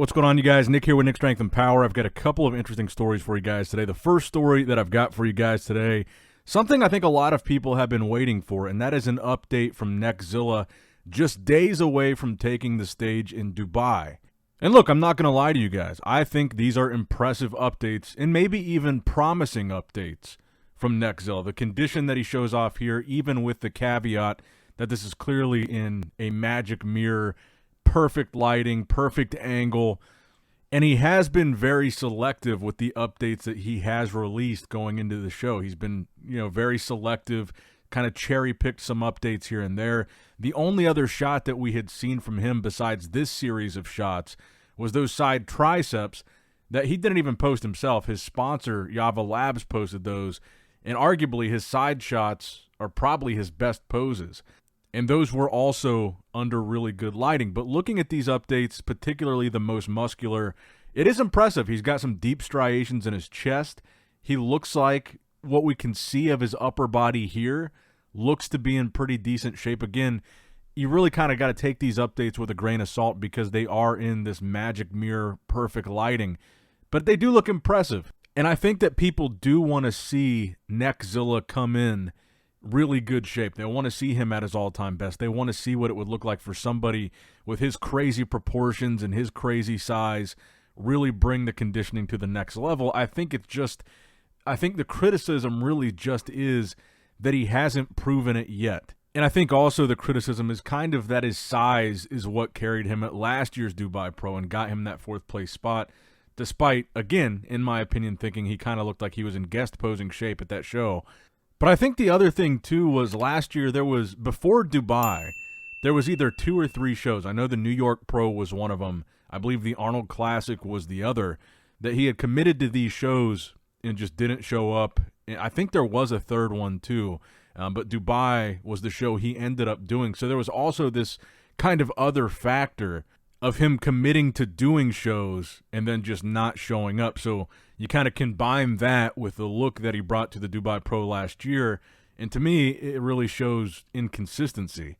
What's going on, you guys? Nick here with Nick Strength and Power. I've got a couple of interesting stories for you guys today. The first story that I've got for you guys today, something I think a lot of people have been waiting for, and that is an update from Neckzilla just days away from taking the stage in Dubai. And look, I'm not going to lie to you guys. I think these are impressive updates and maybe even promising updates from Neckzilla. The condition that he shows off here, even with the caveat that this is clearly in a magic mirror, perfect lighting, perfect angle, and he has been very selective with the updates that he has released going into the show. He's been, very selective, kind of cherry-picked some updates here and there. The only other shot that we had seen from him besides this series of shots was those side triceps that he didn't even post himself. His sponsor, Yava Labs, posted those, and arguably his side shots are probably his best poses. And those were also under really good lighting. But looking at these updates, particularly the most muscular, it is impressive. He's got some deep striations in his chest. He looks like what we can see of his upper body here looks to be in pretty decent shape. Again, you really kind of got to take these updates with a grain of salt because they are in this magic mirror, perfect lighting. But they do look impressive. And I think that people do want to see Neckzilla come in really good shape. They want to see him at his all-time best. They want to see what it would look like for somebody with his crazy proportions and his crazy size, really bring the conditioning to the next level. I think the criticism really just is that he hasn't proven it yet. And I think also the criticism is kind of that his size is what carried him at last year's Dubai Pro and got him that fourth place spot, despite, again, in my opinion, thinking he kind of looked like he was in guest posing shape at that show. But I think the other thing, too, was last year before Dubai, there was either 2 or 3 shows. I know the New York Pro was one of them. I believe the Arnold Classic was the other, that he had committed to these shows and just didn't show up. I think there was a third one, too, but Dubai was the show he ended up doing. So there was also this kind of other factor of him committing to doing shows and then just not showing up. So you kind of combine that with the look that he brought to the Dubai Pro last year, and to me, it really shows inconsistency.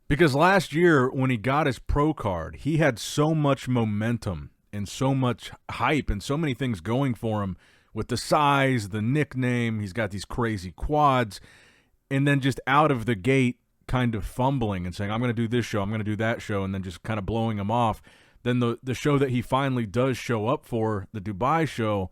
Because last year, when he got his pro card, he had so much momentum and so much hype and so many things going for him with the size, the nickname, he's got these crazy quads, and then just out of the gate, kind of fumbling and saying, I'm going to do this show, I'm going to do that show, and then just kind of blowing him off. Then the show that he finally does show up for, the Dubai show,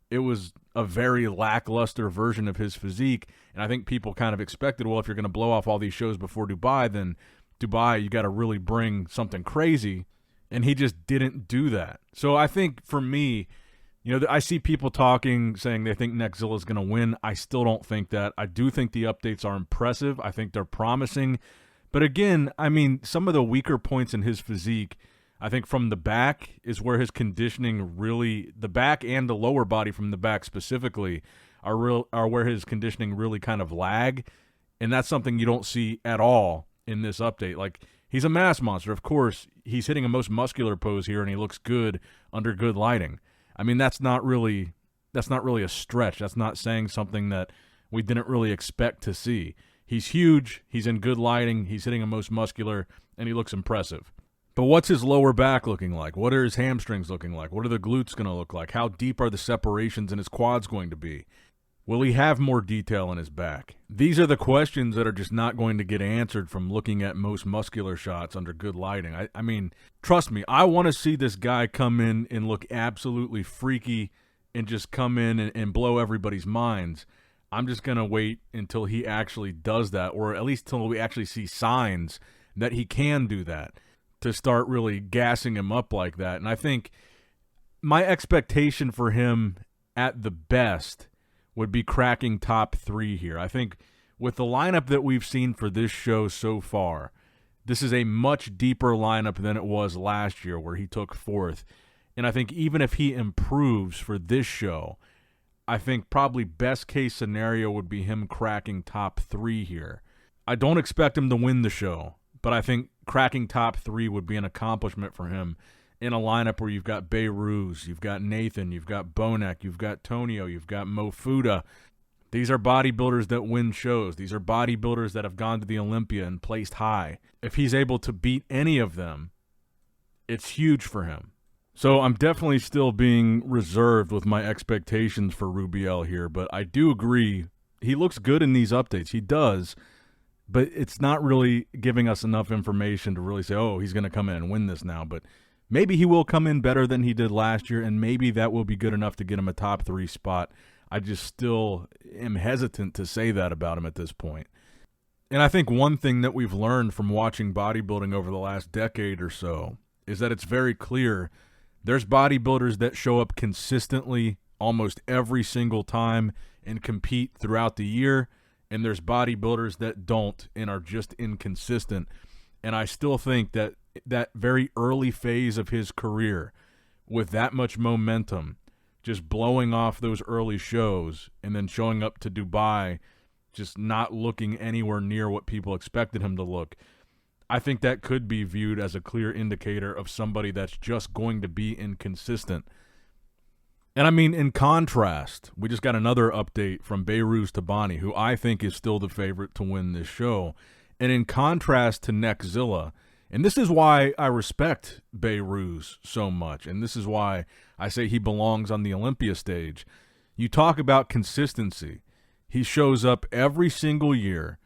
it was a very lackluster version of his physique, and I think people kind of expected, well, if you're going to blow off all these shows before Dubai, then Dubai, you got to really bring something crazy, and he just didn't do that. So I think for me, I see people talking, saying they think Neckzilla is going to win. I still don't think that. I do think the updates are impressive. I think they're promising. But again, some of the weaker points in his physique, I think from the back is where his conditioning really, the back and the lower body from the back specifically, are where his conditioning really kind of lag. And that's something you don't see at all in this update. Like, he's a mass monster. Of course, he's hitting a most muscular pose here, and he looks good under good lighting. That's not really a stretch. That's not saying something that we didn't really expect to see. He's huge, he's in good lighting, he's hitting a most muscular, and he looks impressive. But what's his lower back looking like? What are his hamstrings looking like? What are the glutes going to look like? How deep are the separations in his quads going to be? Will he have more detail in his back? These are the questions that are just not going to get answered from looking at most muscular shots under good lighting. Trust me, I want to see this guy come in and look absolutely freaky and just come in and blow everybody's minds. I'm just going to wait until he actually does that, or at least until we actually see signs that he can do that, to start really gassing him up like that. And I think my expectation for him at the best would be cracking top 3 here. I think with the lineup that we've seen for this show so far, this is a much deeper lineup than it was last year where he took 4th. And I think even if he improves for this show, I think probably best case scenario would be him cracking top 3 here. I don't expect him to win the show, but I think cracking top 3 would be an accomplishment for him in a lineup where you've got Behrouz, you've got Nathan, you've got Bonek, you've got Tonio, you've got Mofuda. These are bodybuilders that win shows. These are bodybuilders that have gone to the Olympia and placed high. If he's able to beat any of them, it's huge for him. So I'm definitely still being reserved with my expectations for Rubiel here, but I do agree he looks good in these updates. He does, but it's not really giving us enough information to really say, oh, he's going to come in and win this now. But maybe he will come in better than he did last year, and maybe that will be good enough to get him a top 3 spot. I just still am hesitant to say that about him at this point. And I think one thing that we've learned from watching bodybuilding over the last decade or so is that it's very clear there's bodybuilders that show up consistently almost every single time and compete throughout the year, and there's bodybuilders that don't and are just inconsistent. And I still think that that very early phase of his career, with that much momentum, just blowing off those early shows and then showing up to Dubai just not looking anywhere near what people expected him to look, I think that could be viewed as a clear indicator of somebody that's just going to be inconsistent. And I mean, in contrast, we just got another update from Behrouz Tabani, who I think is still the favorite to win this show. And in contrast to Neckzilla, and this is why I respect Behrouz so much, and this is why I say he belongs on the Olympia stage. You talk about consistency. He shows up every single year,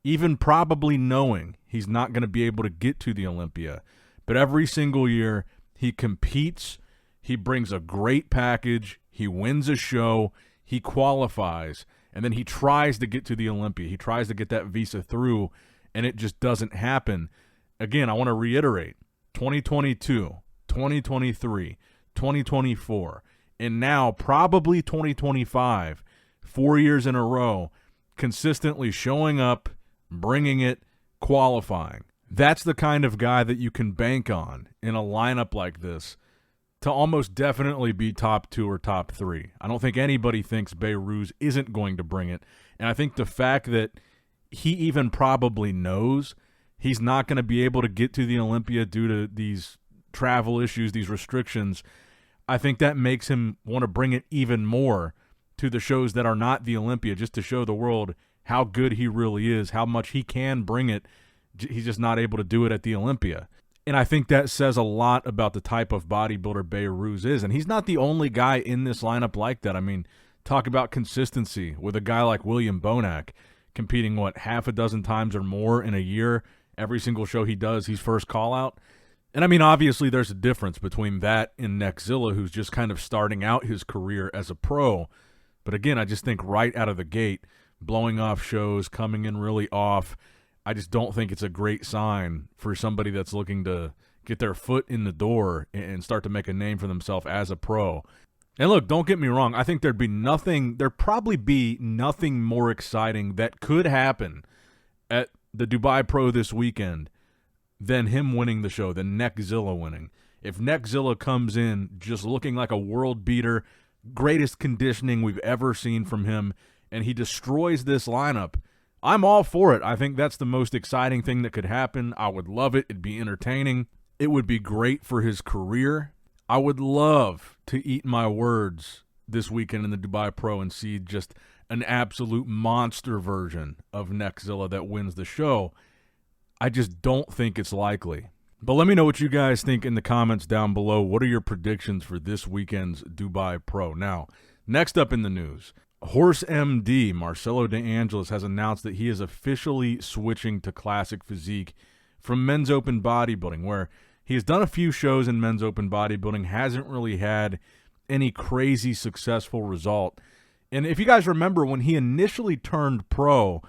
even probably knowing he's not going to be able to get to the Olympia. But every single year, he competes, he brings a great package, he wins a show, he qualifies, and then he tries to get to the Olympia. He tries to get that visa through, and it just doesn't happen. Again, I want to reiterate, 2022, 2023, 2024, and now probably 2025, 4 years in a row, consistently showing up, bringing it, qualifying. That's the kind of guy that you can bank on in a lineup like this to almost definitely be top 2 or top 3. I don't think anybody thinks Behrouz isn't going to bring it. And I think the fact that he even probably knows he's not going to be able to get to the Olympia due to these travel issues, these restrictions, I think that makes him want to bring it even more to the shows that are not the Olympia, just to show the world how good he really is, how much he can bring it. He's just not able to do it at the Olympia. And I think that says a lot about the type of bodybuilder Behrouz is. And he's not the only guy in this lineup like that. I mean, talk about consistency with a guy like William Bonac competing, half a dozen times or more in a year. Every single show he does, he's first call out. And I mean, obviously there's a difference between that and Neckzilla, who's just kind of starting out his career as a pro. But again, I just think right out of the gate, blowing off shows, coming in really off, I just don't think it's a great sign for somebody that's looking to get their foot in the door and start to make a name for themselves as a pro. And look, don't get me wrong. I think there'd probably be nothing more exciting that could happen at the Dubai Pro this weekend than him winning the show, than Neckzilla winning. If Neckzilla comes in just looking like a world beater, greatest conditioning we've ever seen from him, and he destroys this lineup, I'm all for it. I think that's the most exciting thing that could happen. I would love it. It'd be entertaining. It would be great for his career. I would love to eat my words this weekend in the Dubai Pro and see just an absolute monster version of Neckzilla that wins the show. I just don't think it's likely. But let me know what you guys think in the comments down below. What are your predictions for this weekend's Dubai Pro? Now, next up in the news, Horse MD Marcelo De Angelis has announced that he is officially switching to classic physique from men's open bodybuilding, where he has done a few shows in men's open bodybuilding, hasn't really had any crazy successful result. And if you guys remember, when he initially turned pro,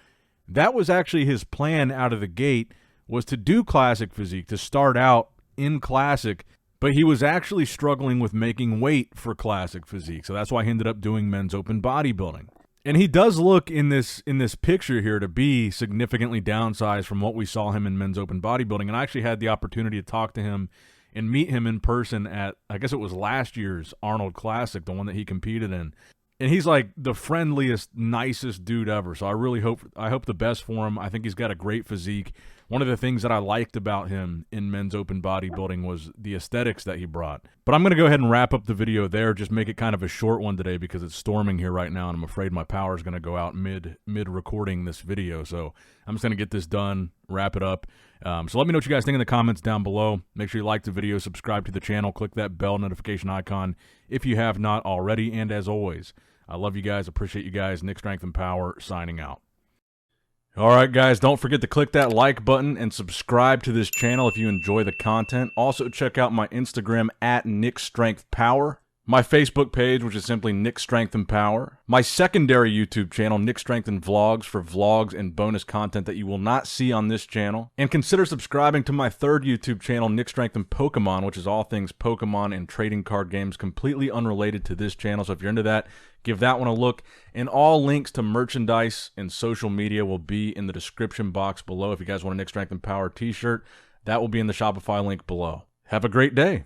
that was actually his plan out of the gate, was to do classic physique, to start out in classic, but he was actually struggling with making weight for classic physique. So that's why he ended up doing men's open bodybuilding. And he does look in this picture here to be significantly downsized from what we saw him in men's open bodybuilding. And I actually had the opportunity to talk to him and meet him in person at, I guess it was last year's Arnold Classic, the one that he competed in. And he's like the friendliest, nicest dude ever. So I hope the best for him. I think he's got a great physique. one of the things that I liked about him in men's open bodybuilding was the aesthetics that he brought. But I'm going to go ahead and wrap up the video there, just make it kind of a short one today because it's storming here right now, and I'm afraid my power is going to go out mid-recording this video. So I'm just going to get this done, wrap it up. So let me know what you guys think in the comments down below. Make sure you like the video, subscribe to the channel, click that bell notification icon if you have not already. And as always, I love you guys, appreciate you guys. Nick Strength and Power signing out. All right, guys, don't forget to click that like button and subscribe to this channel if you enjoy the content. Also, check out my Instagram at Nick Strength Power, my Facebook page, which is simply Nick Strength and Power, my secondary YouTube channel, Nick Strength and Vlogs, for vlogs and bonus content that you will not see on this channel. And consider subscribing to my third YouTube channel, Nick Strength and Pokemon, which is all things Pokemon and trading card games, completely unrelated to this channel. So if you're into that, give that one a look. And all links to merchandise and social media will be in the description box below. If you guys want a Nick Strength and Power t-shirt, that will be in the Shopify link below. Have a great day.